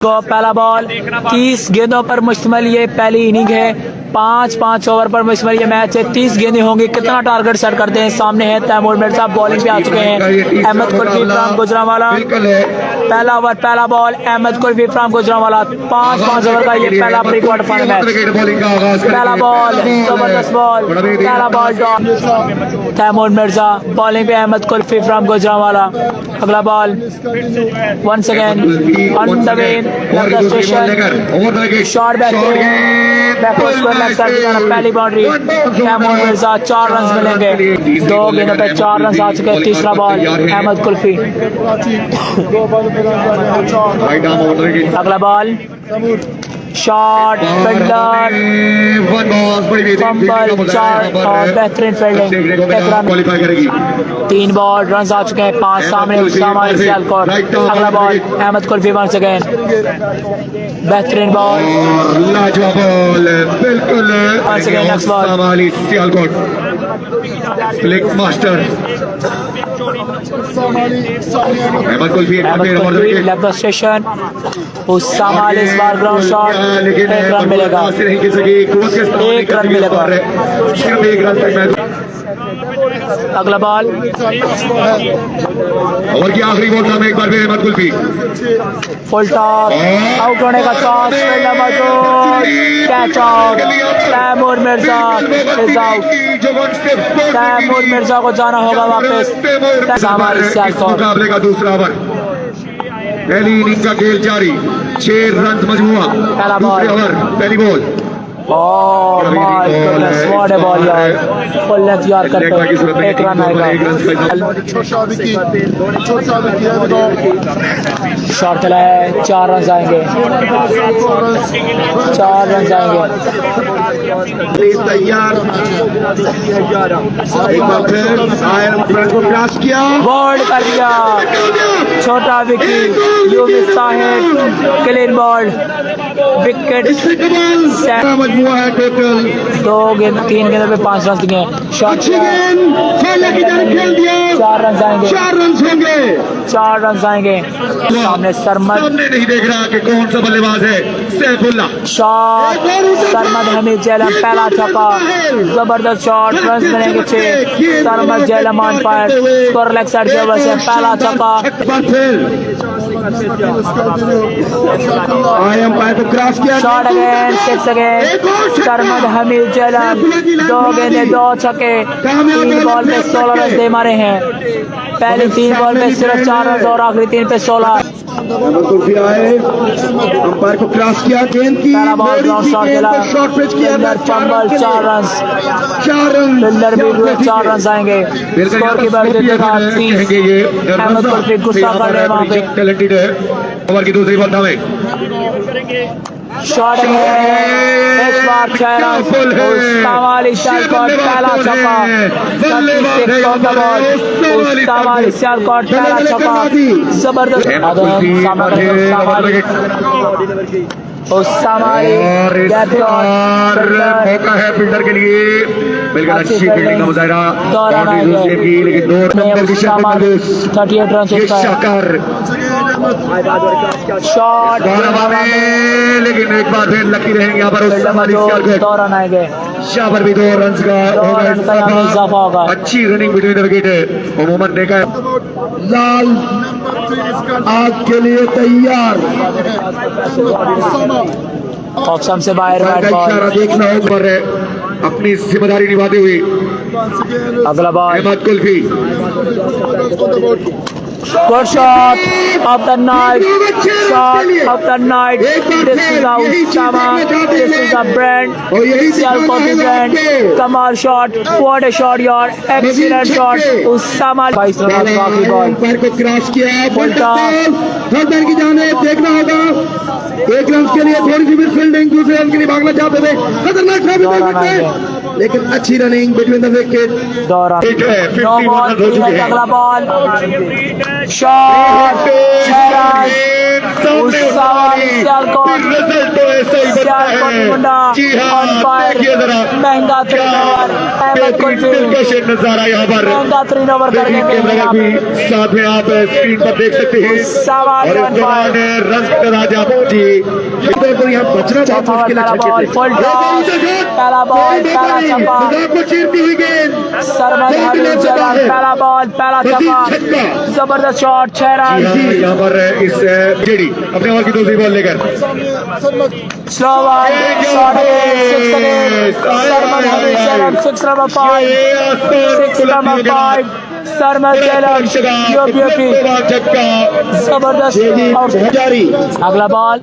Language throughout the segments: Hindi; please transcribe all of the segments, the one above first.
को पहला बॉल 30 गेंदों पर मुश्तमिल ये पहली इनिंग है। 5 ओवर पर मुश्तमिल ये मैच है। 30 गेंदें होंगी। कितना टारगेट सेट करते हैं? सामने है तैमूर मिर्जा, बॉलिंग पे आ चुके हैं। अहमद कुल्फी फ्राम गुजरांवाला। पहला ओवर पहला ball Ahmad Kulfi from Gujranwala. 5 over का ये पहला प्री क्वार्टर फाइनल मैच। पहला बॉल जबरदस्त बॉल, पहला बॉल तैमूर मिर्जा, बॉलिंग पे अहमद कुल्फी फ्राम गुजरांवाला। अगला ball once again on the way shot पहली बाउंड्री तैमूर मिर्जा। 4 रन मिलेंगे। 2 गेंदों पे 4 रन आ चुके। तीसरा बॉल अहमद कुल्फी। अगला बॉल शॉट फील्डर फंबल 4 और बेहतरीन फील्डिंग। 3 बॉल रन आ चुके हैं। 5 सामने उसामा सियालकोट। अगला ball Ahmad Kulfi once again, बेहतरीन ball once again. Next ball Sialkot flick master Ahmad Kulfi left station. Usama इस बार ग्राउंड शॉट। 1 रन मिलेगा। 1 रन मिलेगा। अगला बॉल ओवर की आखिरी बॉल में एक बार फिर Ahmad Kulfi full toss, out होने का chance. Catch out. Taimur Mirza is out. Taimur Mirza को जाना होगा वापस। मुकाबले का दूसरा ओवर। पहली इनिंग का खेल जारी। 6 रन मजमूआ। पहला बॉल पहली ball. Oh my goodness, what a ball यार। फुल लेंथ यार करते 1 रन आएगा। शॉट चला है। 4 रन आएंगे। 4 रन आएंगे। तैयार एक बार फिर आयरन फ्रंट को क्रॉस किया, बोल्ड कर दिया। छोटा विकेट यूमिस साहिब क्लीन बॉल्ड। विकेट मजमुआ है टोटल 3 गेंदों पे 5 रन दिए। शॉट 4 रन आएंगे। 4 रन होंगे। 4 रन आएंगे। सामने सरमद नहीं देख रहा कि कौन सा बल्लेबाज है। सैफुल्ला शॉट। सरमद हमीद जैलम पहला छक्का, जबरदस्त शॉट। रन मिलेंगे 6। Sarmad जैलम on fire. Score leg side के वजह से पहला छक्का। Shot again 6 again. Sarmad Hamid जैलम 2 गेंदे 2 छक्के। 3 बॉल पे 16 रन दे मारे हैं। पहले 3 बॉल पे सिर्फ 4 रन और आखिरी 3 पे 16। अंपायर को क्रॉस किया। गेंद की पहला बॉल ग्राउंड शॉट खेला। शॉट पिच किया। Fumble 4 run. 4 रन फील्डर भी हुए 4 रन आएंगे। स्कोर की बात देखा 30। अहमद कुल्फी गुस्सा कर रहे हैं वहाँ पे। टैलेंटेड है। ओवर की दूसरी बॉल था शॉट है। इस बार 6 रन। उसामा सियालकोट पहला छक्का। 36 on the ball. Usama Sialkot पहला छक्का। जबरदस्त मौका है फील्डर के लिए। बिल्कुल अच्छी फील्डिंग का मुजाहिरा। लेकिन 38 रन शॉट। लेकिन एक बार फिर लकी रहेंगे यहाँ पर। 2 रन आएंगे। यहाँ पर भी 2 रन का इजाफा होगा। अच्छी रनिंग बिटवीन द विकेट है। उमूमन देखा है लाल आग के लिए तैयार। ऑप्शन से बाहर देखना होगा अपनी जिम्मेदारी निभाते हुए। अगला ball Ahmad Kulfi Good shot of the night. Shot of the night. This is a Usama. This is a brand. Sialkot brand. Kamal shot. What a shot, yaar. Excellent shot. Usama. 22 run बाकी बॉल। को क्रॉस किया। Full toss. फर्दर की जाने देखना होगा। 1 रन के लिए थोड़ी सी फील्डिंग, दूसरे रन के लिए भागना चाहते थे। खतरनाक साबित, लेकिन अच्छी running between the wicket. 2 run. 9 ball. अगला ball shot. 6 run. Usama Sialkot मुंडा जी हाँ, ऑन फायर, देखिए जरा महंगा 3 ओवर, अहमद कुल्फी दिलकश नजारा यहाँ पर महंगा 3 ओवर कर देखिए, देंगे कैमरा भी साथ में आप स्क्रीन पर देख सकते हैं सवाल और इस ऑन दौरान फायर। रन का राजा जी यहाँ बचना बहुत मुश्किल है पहला बॉल फुल टॉस, पहला बॉल पहला छक्का, को चीरती हुई गेंद सरमद हमीद जलाल, पहला बॉल पहला छक्का, जबरदस्त शॉट 6 रन। यहाँ पर इस जेडी अपने ओवर की दूसरी बॉल लेकर slow one shot again 6 again, Sarmad Hamid Jalal 6 number 5, 6 number 5, Sarmad Jalal up जबरदस्त आउट। जारी अगला बॉल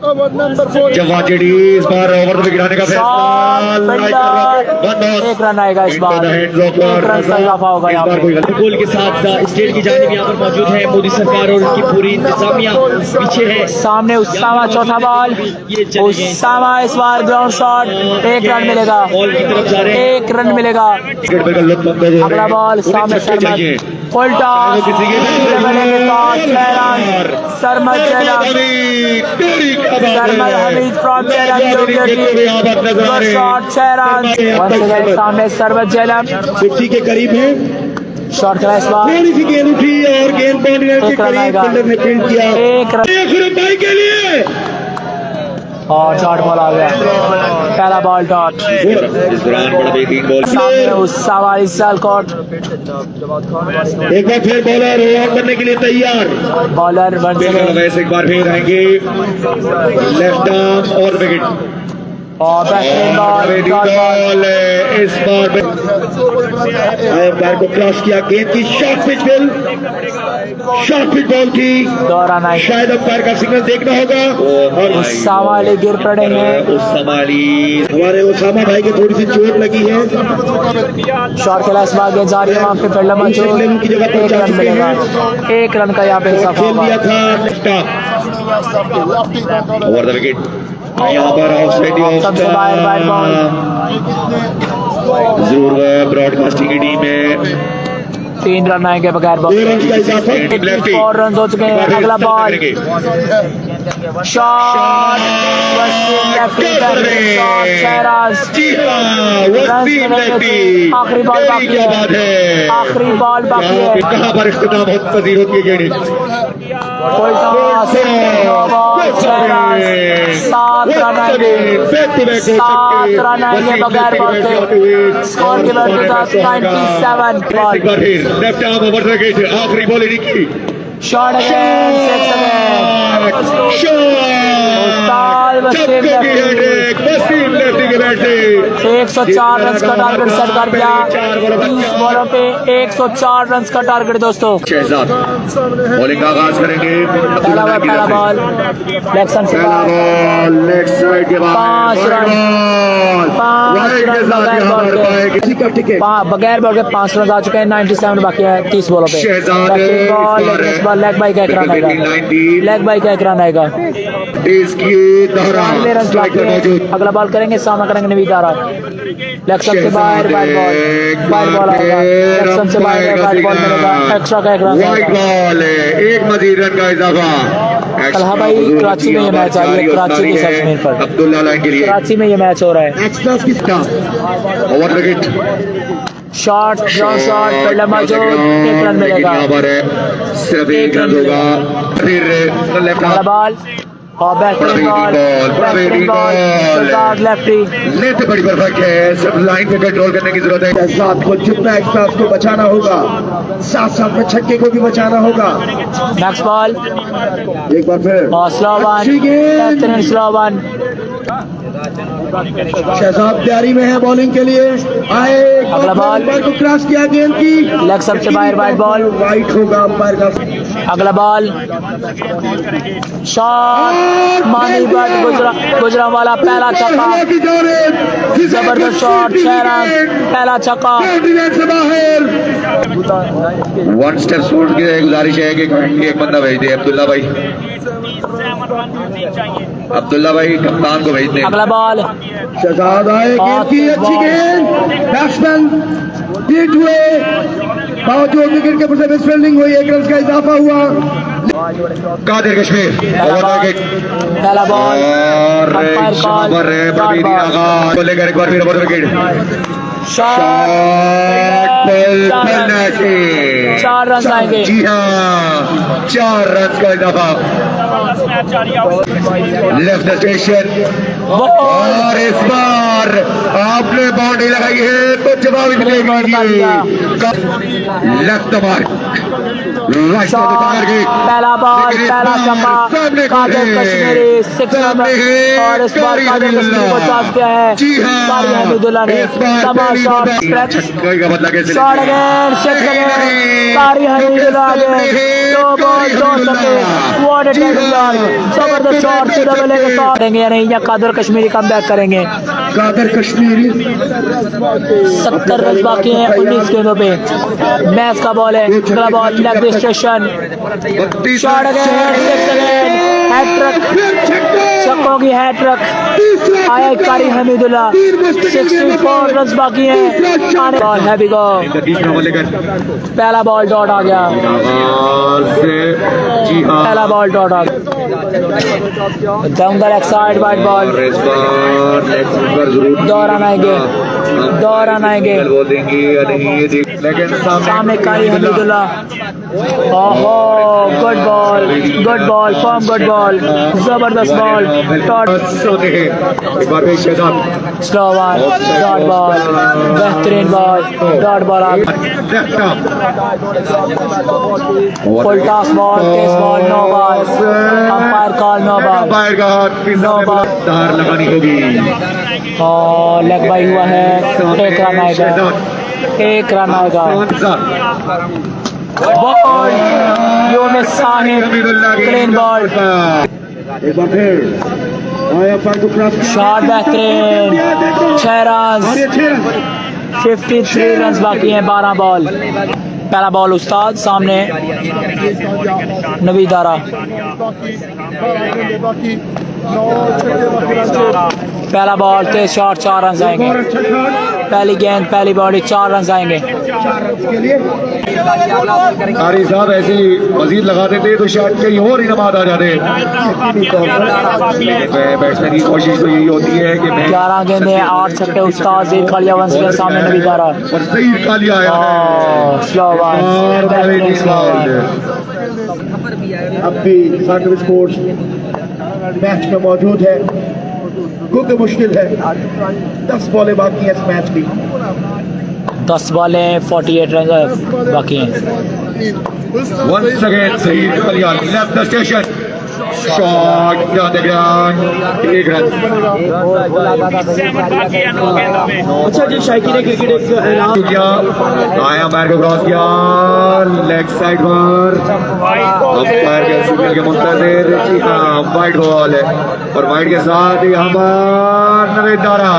जवान जेडी इस बार ओवर में गिराने का एक रन आएगा इस बार, एक रन का इजाफा होगा यहाँ पे। गोल के साथ स्टेट की जानिब यहाँ पर मौजूद है, मोदी सरकार और उनकी पूरी इंतजामिया पीछे है। सामने उस्सामा चौथा बॉल, उस्सामा इस बार ग्राउंड शॉट, एक रन मिलेगा, बॉल की तरफ जा रहे हैं। एक रन मिलेगा। अगला बॉल सामने सरमद फुल टॉस, मिलेंगे 6 run, Sarmad Jalal, Sarmad Hamid from Jalal shot 6 run. सामने सरमद जलाल 50 के करीब है, शॉट खेला इस बार, थोड़ी सी गेंद उठी और गेंद बाउंड्री के एक रन करीब आएगा। फील्डर ने फील्ड किया एक रन भाई के लिए और डॉट बॉल आ गया, पहला बॉल डॉट। इस दौरान बड़ा बेहतरीन बॉल सामने उस्सामा इस्साल कोट, एक बार फिर बॉलर ऑन करने के लिए तैयार, बॉलर वन से वैसे एक बार फिर आएंगे लेफ्ट आर्म और विकेट और बेहतरीन बॉल डॉट बॉल। इस बार पैर को क्रॉस किया, गेंद की short pitch ball, short pitch ball थी, 2 रन आए। शायद अंपायर का सिग्नल देखना होगा और उस्सामा वाले गिर पड़े हैं, हमारे उसामा भाई को थोड़ी सी चोट लगी है, शॉट खेला इस बार, गेंद जा रही है वहाँ पे फील्डर मंजूर, एक रन मिलेगा, एक रन का यहाँ पे इजाफा खेल दिया होगा। था ओवर द विकेट, यहाँ पर सबसे बाहर बाहर बॉल, जरूर ब्रॉडकास्टिंग की टीम है 3 रन आएंगे बगैर बॉल, 4 रन हो चुके हैं। अगला बॉल शॉट, शॉट 6 रन, आखिरी बॉल बाकी है, आखिरी बॉल बाकी है। कहाँ पर इख्तिताम बहुत पजीर होती है गेंद, फुल टॉस, 6 रन, 7 रन आएंगे, 7 रन आएंगे बगैर बॉल के, स्कोर की value 97 ball. Left arm over the wicket, आखिरी बॉल इनकी, शॉट अगेन 6 अगेन, उस्ताद वसीम लेफ्टी के बैट से 104 रन का टारगेट सेट कर दिया, 30 बॉलों पे 104 रन का टारगेट दोस्तों। शहजाद बॉलिंग का आगाज करेंगे, पहला बॉल लेग साइड से लेग साइड के बाद 5 रन, 5 रन बगैर बॉल के, बगैर बॉल के 5 रन आ चुके हैं, 97 बाकी है 30 बॉलों पे। बॉल लेग बाई का एक रन आएगा, लेग बाई का एक रन आएगा, अगला बॉल करेंगे, सामना करेंगे नवीद आरा, लेक्सन से बाहर वाइड बॉल आएगा, लेक्सन से बाहर वाइड बॉल मिलेगा, एक्स्ट्रा का एक रन बॉल, एक मजीद रन का इजाफा। कल्हा भाई कराची में ये मैच आ रही है, कराची की सरजमीन पर, अब्दुल्ला लाइन के लिए कराची में ये मैच हो रहा है। Over wicket, shot ground shot fielder मौजूद, एक रन मिलेगा, सिर्फ एक रन होगा। फिर लेफ्ट अगला बॉल और बेहतरीन बॉल सरदार लेफ्टी, लेते बड़ी परफेक्ट है, सिर्फ लाइन पे कंट्रोल करने की जरूरत है, साथ को जितना एक्स्ट्रा उसको बचाना होगा, साथ साथ में छक्के को भी बचाना होगा। नेक्स्ट बॉल एक बार फिर और स्लो वन, बेहतरीन स्लो वन, शहजाद तैयारी में है बॉलिंग के लिए, आए अगला बॉल को क्रॉस किया, गेंद की लेग सबसे बाहर वाइड बॉल, वाइट होगा अंपायर का। अगला बॉल शॉट, मानी बट गुजरा वाला पहला छक्का, जबरदस्त शॉट 6 रन, पहला छक्का। वन स्टेप छोड़ के गुजारिश है कि एक बंदा भेज दे, अब्दुल्ला भाई, अब्दुल्ला भाई कप्तान को भेज दे। अगला बॉल शहजाद आए, गेंद की अच्छी गेंद, बैट्समैन हिट हुए, बावजूद विकेट के ऊपर से मिस फील्डिंग हुई, एक रन का इजाफा हुआ, कादिर कश्मीर पहला बॉल और शाबाश है प्रवीण आगा को लेकर एक बार फिर over wicket shot penalty 4 run आएंगे। जी हाँ 4 रन का इजाफा लेफ्ट स्टेशन और इस बार आपने बाउंड्री लगाई है तो जवाब मिलेगी लेफ्ट मार्क राइट पहला बॉल पहला छक्का कादिर कश्मीरी 6 रन और इस बार कादिर कश्मीरी को चार्ज किया है कारी हमीदुल्लाह ने तमाम शॉट शॉट अगेन 6 अगेन कारी हमीदुल्लाह ने 2 बॉल 2 छक्के व्हाट अ टेक्निक जबरदस्त शॉट सीधा मिलेगा शॉट देंगे या नहीं या कादिर कश्मीरी कमबैक करेंगे। कादिर कश्मीरी 70 रन बाकी हैं 19 गेंदों पे मैच का बॉल है अगला ball leg station shot again 6 again hattrick छक्कों की हैट्रिक आया कारी हमीदुल्लाह 64 रन बाकी हैं आने बॉल है बिगो पहला बॉल डॉट आ गया पहला बॉल डॉट आ गया down the leg side wide ball 2 run आएंगे सामने कारी हमीदुल्लाह ओहो good ball form good ball जबरदस्त ball slow ball dot ball बेहतरीन ball dot ball full toss ball test ball no ball umpire call no ball धार लगानी होगी और लेग बाई हुआ है 1 रन आएगा बॉल योम साहिब क्लीन बॉल एक बार फिर शॉट बेहतरीन 6 रन 53 रन बाकी हैं 12 बॉल पहला बॉल उस्ताद सामने नवीद दारा पहला बॉल तेज शॉट 4 रन आएंगे पहली गेंद पहली बॉडी 4 रन आएंगे। कारी साहब ऐसे मजीद लगाते थे तो शायद कहीं और ही नमाज आ जाते बैट्समैन की कोशिश तो यही होती है कि 11 गेंदे 8 छक्के उस्ताद ज़ीर कालिया वंश के सामने नवीद दारा और सही कालिया आया स्लो बॉल अब भी साकिब स्पोर्ट्स मैच में मौजूद है क्योंकि मुश्किल है 10 बॉलें बाकी हैं इस मैच की 10 बॉलें 48 रन बाकी हैं। Once again सही कालिया लेफ्ट स्टेशन शॉट एक रन अच्छा जी शायकी ने क्रिकेट एक ऐलान किया आया पैर को क्रॉस किया लेग साइड पर अंपायर के सिग्नल के मुंतजिर जी हाँ वाइड बॉल है और वाइड के साथ यहाँ पर नवीद दारा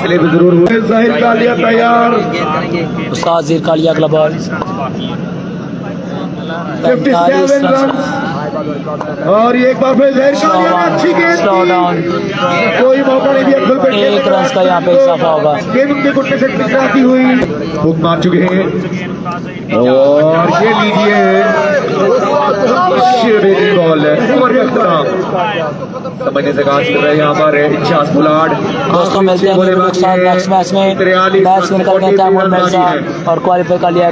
स्लिप जरूर हुए जाहिर कालिया तैयार उस्ताद ज़ीर कालिया अगला बॉल 57 रन और ये एक बार फिर जाहिर कालिया ने अच्छी गेंद स्लो डाउन कोई मौका नहीं दिया फुल 1 रन का यहाँ पे इजाफा होगा गेंद उनके घुटने से टकराती हुई हुक मार चुके हैं और ये लीजिए शेर बॉल है समझने से काज कर रहे हैं यहाँ पर इजाज बुलाड दोस्तों मिलते हैं नेक्स्ट मैच में मैच विन करके तैमूर मिर्जा और क्वालिफाई कर लिया है।